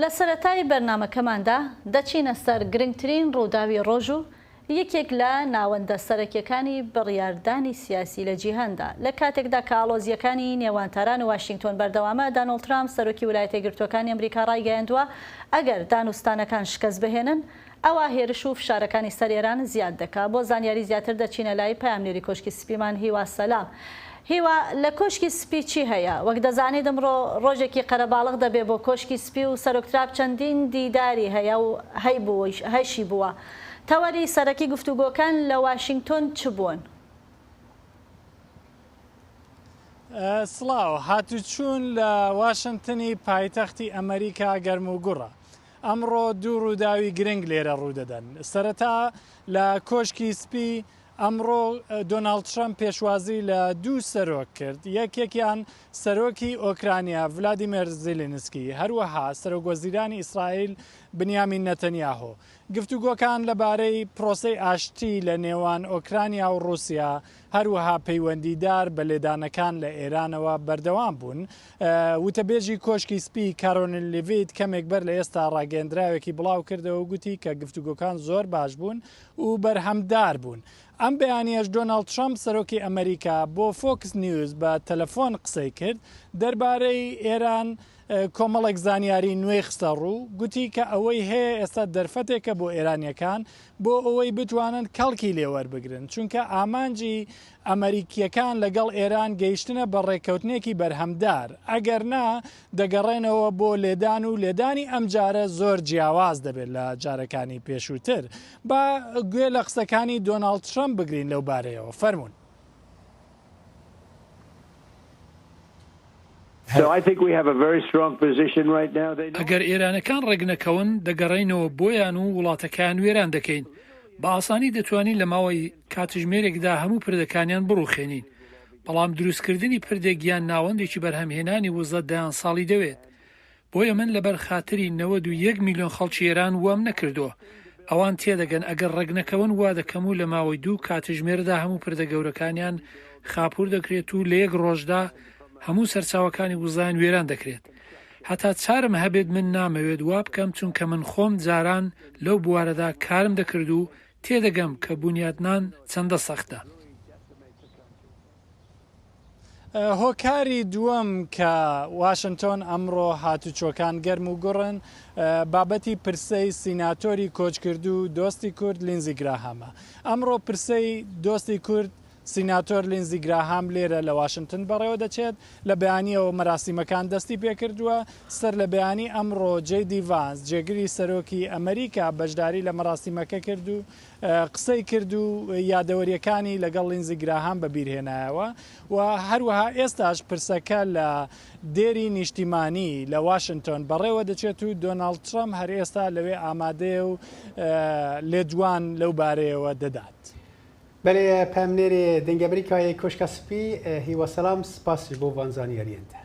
لە سەرەتای بەرنامەکەماندا دەچینە سەر گرنگترین ڕووداوی ڕۆژ و یەکێک لە ناوەندە سەرەکیەکانی بڕیاردانی سیاسی لە جیهاندا لە کاتێکدا کە ئاڵۆزیەکانی نێوانتاران و واشنگتۆن بەردەوامە دۆناڵد ترامپ سەرۆکی ویلایەتە یەکگرتووەکانی ئەمریکا ڕایگەیاندووە ئەگەر دانوستانەکان شکست بهێنن ئەوە هێرش و فشارەکانی سەر ئێران زیاد دەکات. بۆ زانیاری زیاتر دەچینە لای پەیامنێری کۆشکی سپیمان هیوا سەلام. هیوا لە کۆشکی سپی چی هەیە؟ وەک دەزانێت ئەمڕۆ ڕۆژێکی قەرەباڵغ دەبێ بۆ کۆشکی سپی و سەرۆک ترامپ چەندین دیداری هەیە و هەیشی بووە. تەوەری سەرەکی گفتوگۆکان لە واشنگتۆن چ بوون؟ سڵاو، هاتوچوون لە واشنگتنی پایتەختی ئەمریکا گەرم و گوڕە. ئەمڕۆ دوو ڕووداوی گرنگ لێرە ڕوودەدەن. سەرەتا لە کۆشکی سپی ئەمڕۆ دۆناڵد ترامپ پێشوازی لە دوو سەرۆک کرد. یەکێکیان سەرۆکی ئۆکرانیا ڤلادیمیر زێلێنسکی، هەروەها سەرۆکوەزیرانی ئیسرائیل بنیامین نەتەنیاهۆ. گفتوگۆکان لەبارەی پرۆسەی ئاشتی لە نێوان ئۆکرانیا و رووسیا هەروەها پەیوەندیدار بە لێدانەکان لە ئێرانەوە بەردەوام بوون. وتەبێژی کۆشکی سپی کارۆنل لیڤیت کەمێک بەر لە ئێستا ڕاگەندراوێکی بڵاو کردەوە و گوتی کە گفتوگۆکان زۆر باش بوون و بەرهەمدار بوون. ئەم بەیانیەش دۆناڵد ترامپ سەرۆکی ئەمریکا بۆ فۆکس نیوز بە تەلەفۆن قسەی کرد دەربارەی ئێران کۆمەڵێک زانیاری نوێی خستە ڕوو، گوتی کە ئەوەی هەیە ئێستا دەرفەتێکە بۆ ئێرانیەکان بۆ ئەوەی بتوانن کەڵکی لێوەربگرن، چونکە ئامانجی ئەمریکیەکان لەگەڵ ئێران گەیشتنە بە ڕێککەوتنێکی بەرهەمدار، ئەگەر نا دەگەڕێنەوە بۆ لێدان و لێدانی ئەم جارە زۆر جیاواز دەبێت لە جارەکانی پێشووتر. با گوێ لە قسەکانی دۆناڵد ترامپ بگرین لەو بارەیەوە. فەرموون. ئەگەر ئێرانەکان ڕێگنەکەون دەگەڕێنەوە بۆیان و وڵاتەکان وێران دەکەین. بە ئاسانی دەتوانین لە ماوەی کاتژمێرێکدا هەموو پردەکانیان بڕوخێنین. بەڵام دروستکردنی پردێک یان ناوەندێکی بەرهەمهێنانی وزەت دایان ساڵی دەوێت. بۆیە من لەبەر خاتری 91 میلیۆن خەڵکی ئێران وام نەکردووە. ئەوان تێدەگەن ئەگەر ڕێگنەکەون وا دەکەم و لە ماوەی دوو کاتژمێردا هەموو پردە گەورەکانیان خاپور دەکرێت و لە یەک ڕۆژدا هەموو سەرچاوەکانی وزان وێران دەکرێت. هەتا چارم هەبێت من نامەوێت وا بکەم، چونکە من خۆم جاران لەو بوارەدا کارم دەکرد و تێدەگەم کە بنیادنان چەندە سەختە. هۆکاری دووەم کە واشنگتۆن ئەمڕۆ هاتوچۆکان گەرم و گوڕن بابەتی پرسەی سیناتۆری کۆچکرد و دۆستی کورد لینزی گراهامە. ئەمڕۆ پرسەی دۆستی کورد سیناتۆر لینزی گراهام لێرە لە واشنگتن بەڕێوە دەچێت. لە بەیانیەوە مەراسیمەکان دەستی پێکردووە. سەر لە بەیانی ئەمڕۆ جێدی ڤانس جێگری سەرۆکی ئەمریکا بەشداری لە مەراسیمەکە کرد و قسەی کرد و یادەوەریەکانی لەگەڵ لینزی گراهام بەبیرهێنایەوە و هەروەها ئێستاش پرسەکە لە دێری نیشتیمانی لە واشنگتۆن بەڕێوە دەچێت و دۆناڵد ترامپ هەر ئێستا لەوێ ئامادەیە و لێدوان لەو بارەیەوە دەدات. بله پامنێری دەنگ ئەمریکای کۆشکە سپی هیوا سەلام سپاسی بۆ وانزانیاریەنتە.